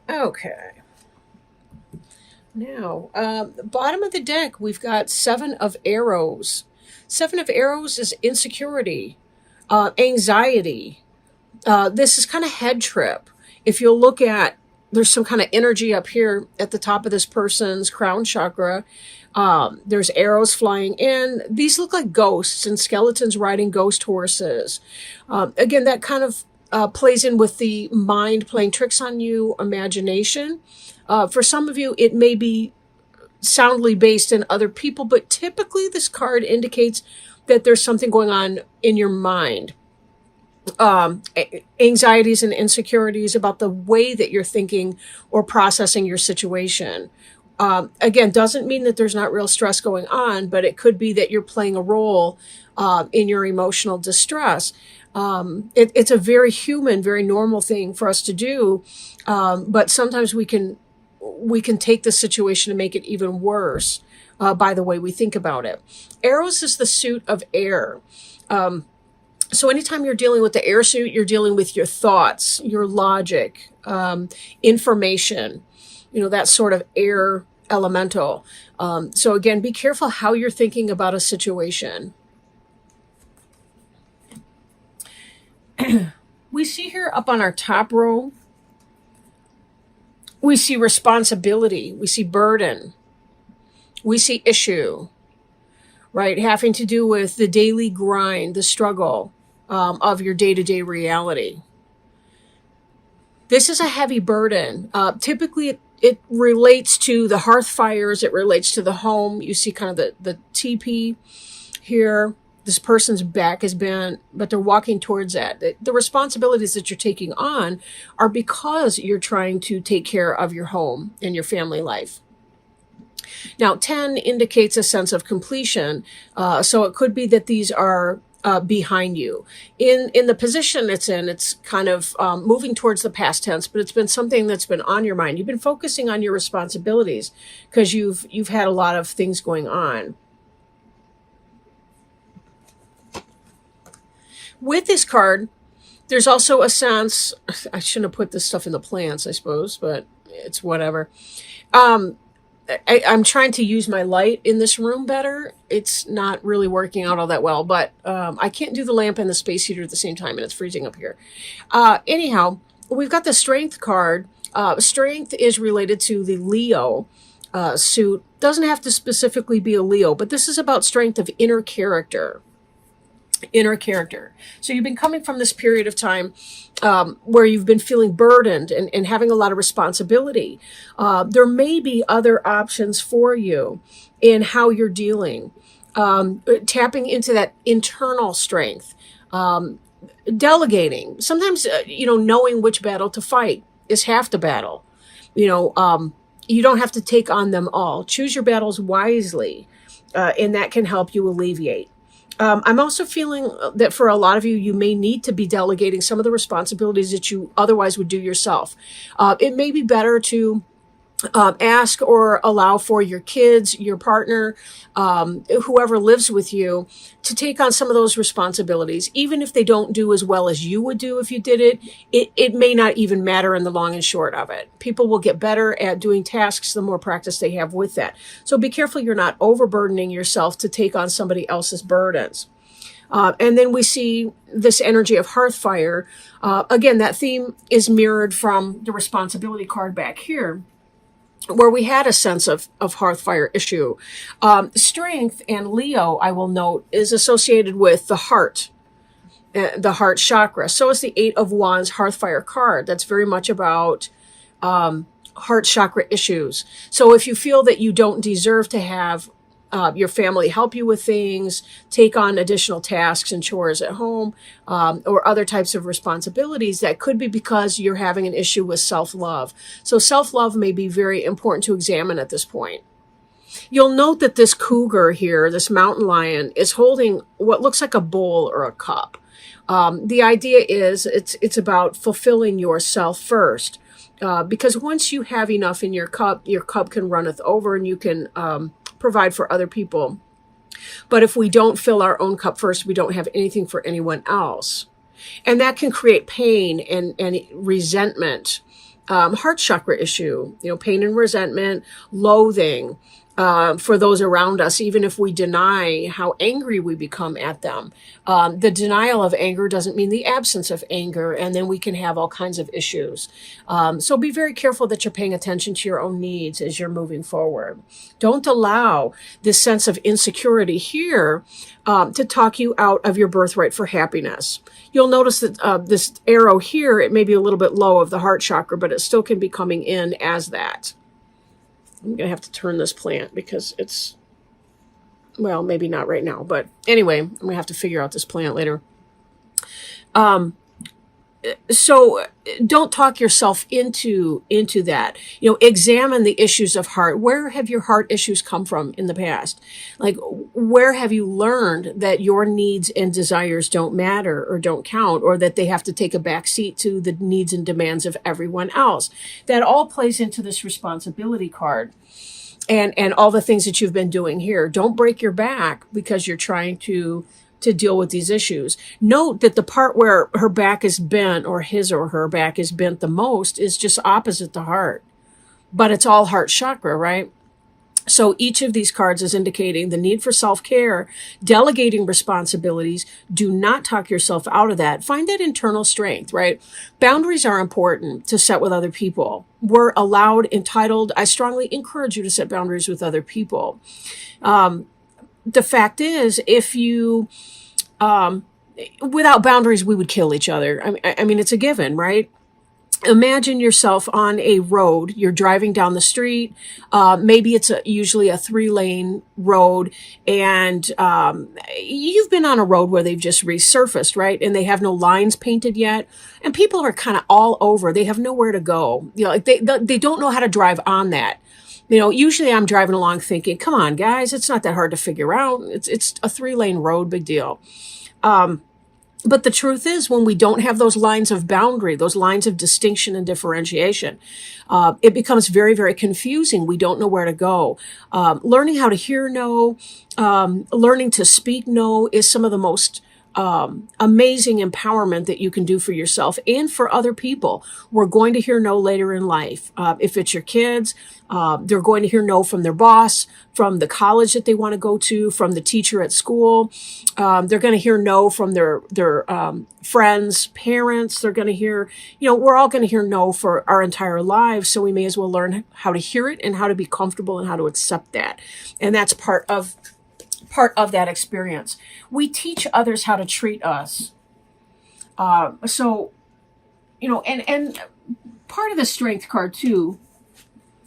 Okay. Now, bottom of the deck, we've got Seven of Arrows. Seven of Arrows is insecurity, anxiety. This is kind of head trip. If you'll look at, there's some kind of energy up here at the top of this person's crown chakra. There's arrows flying in. These look like ghosts and skeletons riding ghost horses. Again, that kind of plays in with the mind playing tricks on you, imagination. For some of you, it may be soundly based in other people, but typically this card indicates that there's something going on in your mind. Anxieties and insecurities about the way that you're thinking or processing your situation. Again, doesn't mean that there's not real stress going on, but it could be that you're playing a role in your emotional distress. It's a very human, very normal thing for us to do, but sometimes we can take the situation and make it even worse by the way we think about it. Arrows is the suit of air. So anytime you're dealing with the air suit, you're dealing with your thoughts, your logic, information, that sort of air elemental. So again, be careful how you're thinking about a situation. We see here up on our top row, we see responsibility, we see burden, we see issue, right? Having to do with the daily grind, the struggle of your day-to-day reality. This is a heavy burden. Typically, it relates to the hearth fires. It relates to the home. You see kind of the teepee here. This person's back is bent, but they're walking towards that. The responsibilities that you're taking on are because you're trying to take care of your home and your family life. Now, 10 indicates a sense of completion. So it could be that these are behind you. In the position it's in, it's kind of moving towards the past tense, but it's been something that's been on your mind. You've been focusing on your responsibilities because you've had a lot of things going on. With this card, there's also a sense, I shouldn't have put this stuff in the plants, I suppose, but it's whatever. I'm trying to use my light in this room better. It's not really working out all that well, but I can't do the lamp and the space heater at the same time, and it's freezing up here. Anyhow, we've got the Strength card. Strength is related to the Leo suit. Doesn't have to specifically be a Leo, but this is about strength of inner character. So you've been coming from this period of time where you've been feeling burdened and having a lot of responsibility. There may be other options for you in how you're dealing, tapping into that internal strength, delegating. Sometimes, knowing which battle to fight is half the battle. You don't have to take on them all. Choose your battles wisely, and that can help you alleviate. I'm also feeling that for a lot of you, you may need to be delegating some of the responsibilities that you otherwise would do yourself. It may be better to ask or allow for your kids, your partner, whoever lives with you, to take on some of those responsibilities. Even if they don't do as well as you would do if you did it, it may not even matter in the long and short of it. People will get better at doing tasks the more practice they have with that. So be careful you're not overburdening yourself to take on somebody else's burdens. And then we see this energy of hearth fire. Again, that theme is mirrored from the responsibility card back here, where we had a sense of hearth fire issue. Strength and Leo, I will note, is associated with the heart chakra. So is the Eight of Wands hearth fire card. That's very much about heart chakra issues. So if you feel that you don't deserve to have your family help you with things, take on additional tasks and chores at home, or other types of responsibilities, that could be because you're having an issue with self-love. So self-love may be very important to examine at this point. You'll note that this cougar here, this mountain lion, is holding what looks like a bowl or a cup. The idea is it's about fulfilling yourself first. Because once you have enough in your cup can runneth over, and you can provide for other people. But if we don't fill our own cup first, we don't have anything for anyone else. And that can create pain and resentment heart chakra issue, pain and resentment, loathing, for those around us, even if we deny how angry we become at them. The denial of anger doesn't mean the absence of anger, and then we can have all kinds of issues. So be very careful that you're paying attention to your own needs as you're moving forward. Don't allow this sense of insecurity here to talk you out of your birthright for happiness. You'll notice that this arrow here, it may be a little bit low of the heart chakra, but it still can be coming in as that. I'm going to have to turn this plant because it's, well, maybe not right now. But anyway, I'm going to have to figure out this plant later. So don't talk yourself into that. Examine the issues of heart. Where have your heart issues come from in the past? Like, where have you learned that your needs and desires don't matter or don't count, or that they have to take a back seat to the needs and demands of everyone else? That all plays into this responsibility card. And all the things that you've been doing here. Don't break your back because you're trying to deal with these issues. Note that the part where her back is bent, or his or her back is bent the most, is just opposite the heart. But it's all heart chakra, right? So each of these cards is indicating the need for self-care, delegating responsibilities. Do not talk yourself out of that. Find that internal strength, right? Boundaries are important to set with other people. We're allowed, entitled. I strongly encourage you to set boundaries with other people. The fact is, if you, without boundaries, we would kill each other. I mean, it's a given, right? Imagine yourself on a road. You're driving down the street. Maybe it's usually a 3-lane road, and you've been on a road where they've just resurfaced, right? And they have no lines painted yet, and people are kind of all over. They have nowhere to go. Like they don't know how to drive on that. Usually I'm driving along thinking, come on, guys, it's not that hard to figure out. It's a 3-lane road, big deal. But the truth is, when we don't have those lines of boundary, those lines of distinction and differentiation, it becomes very, very confusing. We don't know where to go. Learning how to hear no, learning to speak no is some of the most amazing empowerment that you can do for yourself and for other people. We're going to hear no later in life. If it's your kids, they're going to hear no from their boss, from the college that they want to go to, from the teacher at school. They're going to hear no from their friends, parents. They're going to hear, we're all going to hear no for our entire lives. So we may as well learn how to hear it and how to be comfortable and how to accept that. And that's part of that experience. We teach others how to treat us. And part of the strength card too,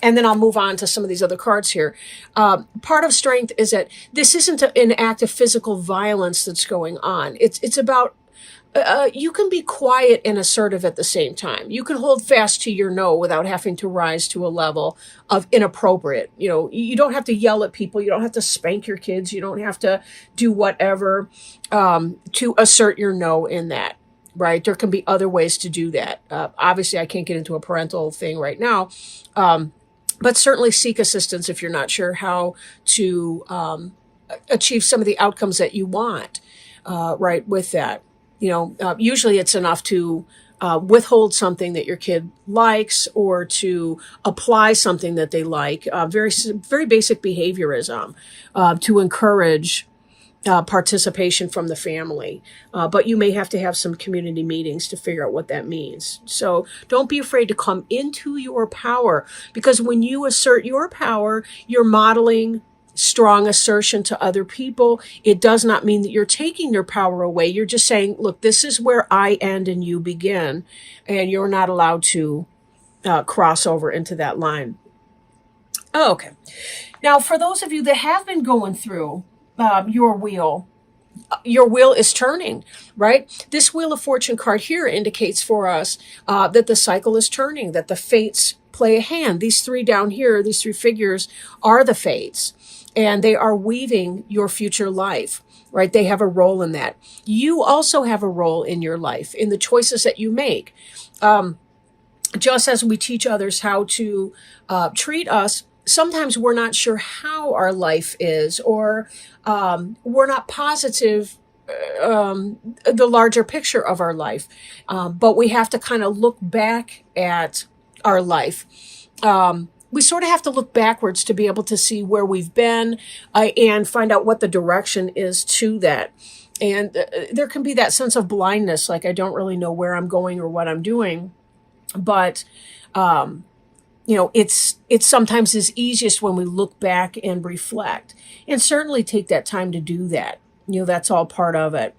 and then I'll move on to some of these other cards here. Part of strength is that this isn't an act of physical violence that's going on. It's about, you can be quiet and assertive at the same time. You can hold fast to your no without having to rise to a level of inappropriate. You don't have to yell at people. You don't have to spank your kids. You don't have to do whatever to assert your no in that, right? There can be other ways to do that. Obviously, I can't get into a parental thing right now, but certainly seek assistance if you're not sure how to achieve some of the outcomes that you want, right, with that. Usually it's enough to withhold something that your kid likes or to apply something that they like. Very, very basic behaviorism to encourage participation from the family. But you may have to have some community meetings to figure out what that means. So don't be afraid to come into your power, because when you assert your power, you're modeling strong assertion to other people. It does not mean that you're taking their power away. You're just saying, look, this is where I end and you begin, and you're not allowed to cross over into that line. Oh, okay. Now, for those of you that have been going through your wheel is turning, right? This Wheel of Fortune card here indicates for us that the cycle is turning, that the fates play a hand. These three down here, these three figures are the fates, and they are weaving your future life, right? They have a role in that. You also have a role in your life, in the choices that you make. Just as we teach others how to treat us, sometimes we're not sure how our life is, or we're not positive the larger picture of our life. But we have to kind of look back at our life. We sort of have to look backwards to be able to see where we've been and find out what the direction is to that. And there can be that sense of blindness, like I don't really know where I'm going or what I'm doing. But it's sometimes is easiest when we look back and reflect, and certainly take that time to do that. That's all part of it.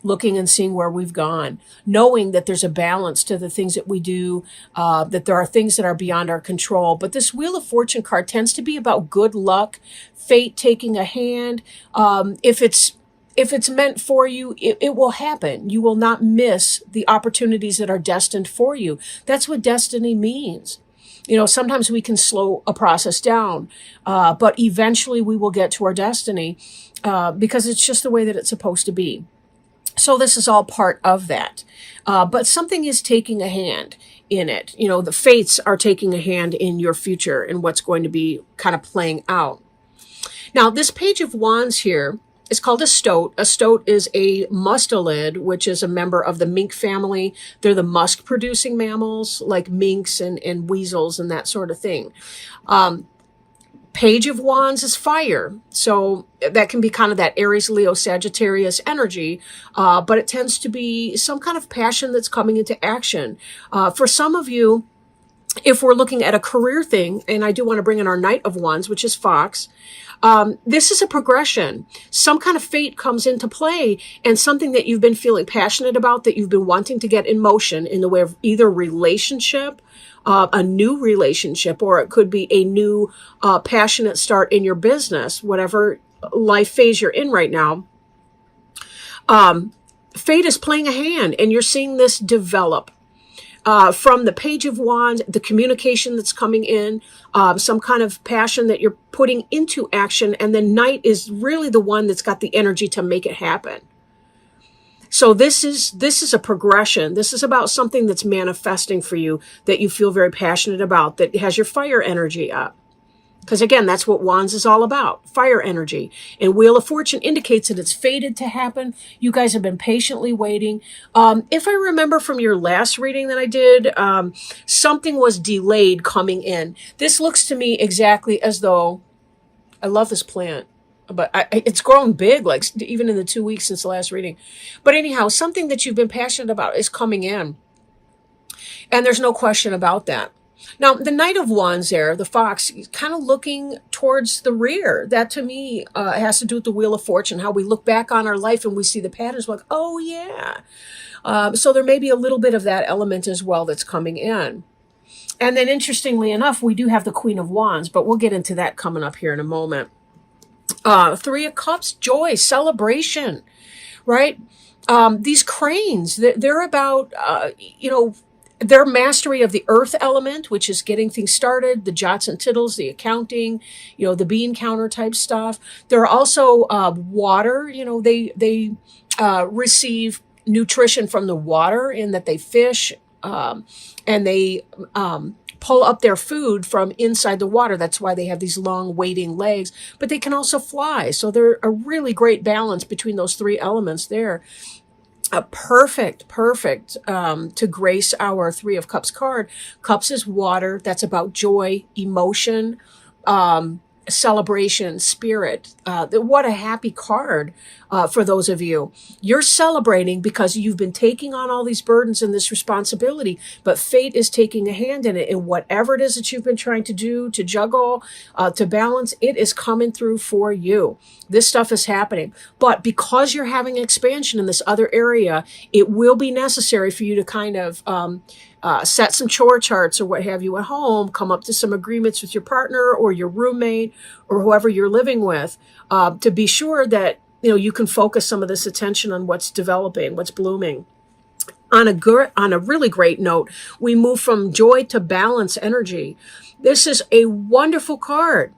Looking and seeing where we've gone, knowing that there's a balance to the things that we do, that there are things that are beyond our control. But this Wheel of Fortune card tends to be about good luck, fate taking a hand. If it's meant for you, it will happen. You will not miss the opportunities that are destined for you. That's what destiny means. Sometimes we can slow a process down, but eventually we will get to our destiny because it's just the way that it's supposed to be. So this is all part of that. But something is taking a hand in it. The fates are taking a hand in your future and what's going to be kind of playing out. Now, this Page of Wands here is called a stoat. A stoat is a mustelid, which is a member of the mink family. They're the musk-producing mammals, like minks and weasels and that sort of thing. Page of Wands is fire. So that can be kind of that Aries, Leo, Sagittarius energy, but it tends to be some kind of passion that's coming into action. For some of you, if we're looking at a career thing, and I do want to bring in our Knight of Wands, which is Fox, this is a progression. Some kind of fate comes into play, and something that you've been feeling passionate about, that you've been wanting to get in motion in the way of either relationship, a new relationship, or it could be a new passionate start in your business, whatever life phase you're in right now. Fate is playing a hand, and you're seeing this develop. From the Page of Wands, the communication that's coming in, some kind of passion that you're putting into action, and the Knight is really the one that's got the energy to make it happen. So this is a progression. This is about something that's manifesting for you that you feel very passionate about, that has your fire energy up. Because again, that's what Wands is all about, fire energy. And Wheel of Fortune indicates that it's fated to happen. You guys have been patiently waiting. If I remember from your last reading that I did, something was delayed coming in. This looks to me exactly as though, I love this plant, but it's grown big, like even in the 2 weeks since the last reading. But anyhow, something that you've been passionate about is coming in. And there's no question about that. Now, the Knight of Wands there, the Fox, kind of looking towards the rear. That to me has to do with the Wheel of Fortune, how we look back on our life and we see the patterns like, oh yeah. So there may be a little bit of that element as well that's coming in. And then interestingly enough, we do have the Queen of Wands, but we'll get into that coming up here in a moment. Three of Cups, joy, celebration, right? These cranes, they're about, their mastery of the earth element, which is getting things started, the jots and tittles, the accounting, the bean counter type stuff. There are also water, they receive nutrition from the water in that they fish and they pull up their food from inside the water. That's why they have these long wading legs, but they can also fly. So they're a really great balance between those three elements there. Perfect to grace our Three of Cups card. Cups is water. That's about joy, emotion, celebration, spirit. What a happy card for those of you. You're celebrating because you've been taking on all these burdens and this responsibility, but fate is taking a hand in it. And whatever it is that you've been trying to do, to juggle, to balance, it is coming through for you. This stuff is happening. But because you're having expansion in this other area, it will be necessary for you to kind of set some chore charts or what have you at home, come up to some agreements with your partner or your roommate or whoever you're living with, to be sure that you can focus some of this attention on what's developing, what's blooming. On a really great note, we move from joy to balance energy. This is a wonderful card.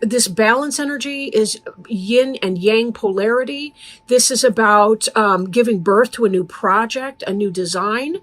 This balance energy is yin and yang polarity. This is about giving birth to a new project, a new design.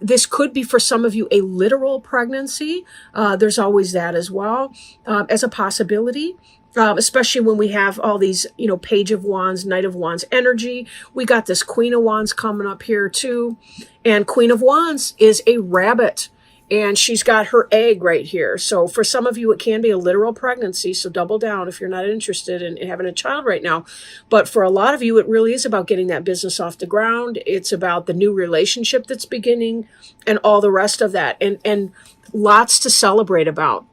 This could be for some of you a literal pregnancy. There's always that as well as a possibility. Especially when we have all these, Page of Wands, Knight of Wands energy. We got this Queen of Wands coming up here too. And Queen of Wands is a rabbit. And she's got her egg right here. So for some of you, it can be a literal pregnancy. So double down if you're not interested in having a child right now. But for a lot of you, it really is about getting that business off the ground. It's about the new relationship that's beginning and all the rest of that. And lots to celebrate about.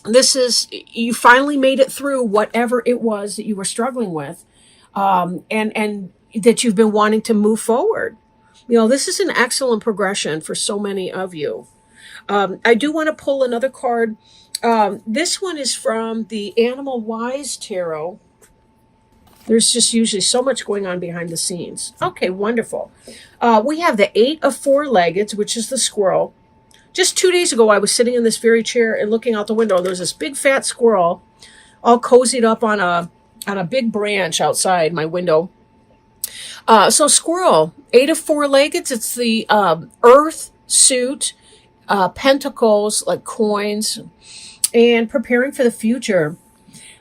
This is, you finally made it through whatever it was that you were struggling with, and that you've been wanting to move forward. This is an excellent progression for so many of you. I do want to pull another card. This one is from the Animal Wise Tarot. There's just usually so much going on behind the scenes. Okay, wonderful. We have the 8 of 4-leggeds, which is the squirrel. Just 2 days ago, I was sitting in this very chair and looking out the window. There was this big fat squirrel all cozied up on a big branch outside my window. So squirrel, 8 of 4-leggeds. It's the earth suit, pentacles, like coins, and preparing for the future.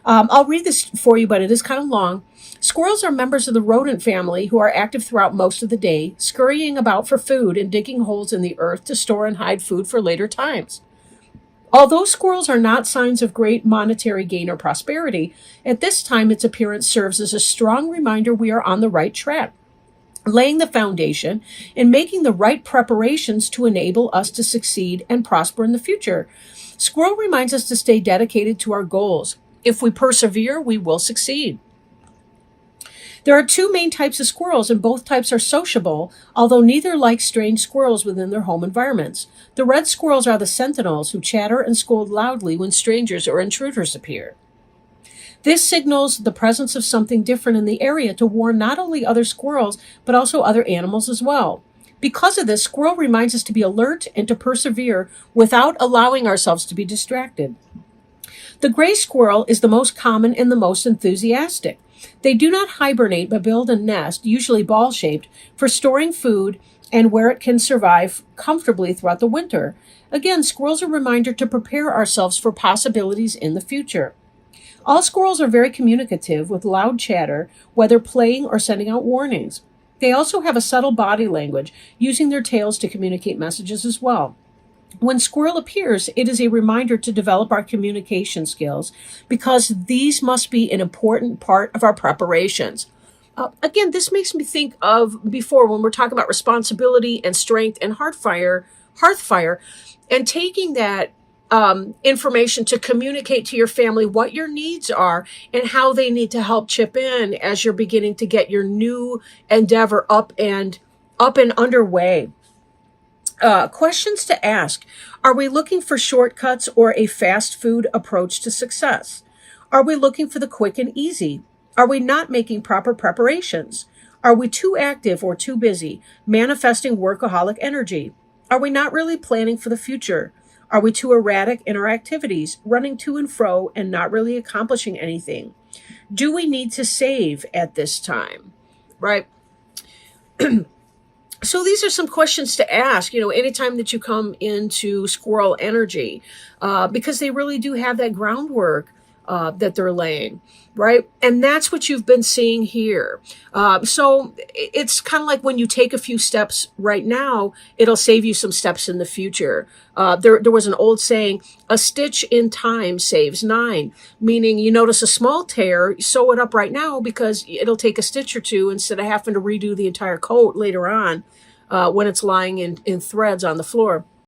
I'll read this for you, but it is kind of long. Squirrels are members of the rodent family who are active throughout most of the day, scurrying about for food and digging holes in the earth to store and hide food for later times. Although squirrels are not signs of great monetary gain or prosperity, at this time its appearance serves as a strong reminder we are on the right track, laying the foundation and making the right preparations to enable us to succeed and prosper in the future. Squirrel reminds us to stay dedicated to our goals. If we persevere, we will succeed. There are 2 main types of squirrels, and both types are sociable, although neither like strange squirrels within their home environments. The red squirrels are the sentinels who chatter and scold loudly when strangers or intruders appear. This signals the presence of something different in the area to warn not only other squirrels, but also other animals as well. Because of this, squirrel reminds us to be alert and to persevere without allowing ourselves to be distracted. The gray squirrel is the most common and the most enthusiastic. They do not hibernate but build a nest, usually ball-shaped, for storing food and where it can survive comfortably throughout the winter. Again, squirrels are a reminder to prepare ourselves for possibilities in the future. All squirrels are very communicative with loud chatter, whether playing or sending out warnings. They also have a subtle body language, using their tails to communicate messages as well. When squirrel appears, it is a reminder to develop our communication skills because these must be an important part of our preparations. Again, this makes me think of before when we're talking about responsibility and strength and hearth fire, and taking that information to communicate to your family what your needs are and how they need to help chip in as you're beginning to get your new endeavor up and underway. Questions to ask. Are we looking for shortcuts or a fast food approach to success? Are we looking for the quick and easy? Are we not making proper preparations? Are we too active or too busy, manifesting workaholic energy? Are we not really planning for the future? Are we too erratic in our activities, running to and fro and not really accomplishing anything? Do we need to save at this time? Right? So these are some questions to ask, anytime that you come into squirrel energy, because they really do have that groundwork that they're laying, right? And that's what you've been seeing here. So it's kind of like when you take a few steps right now, it'll save you some steps in the future. There was an old saying, a stitch in time saves 9, meaning you notice a small tear, sew it up right now because it'll take a stitch or two instead of having to redo the entire coat later on when it's lying in threads on the floor.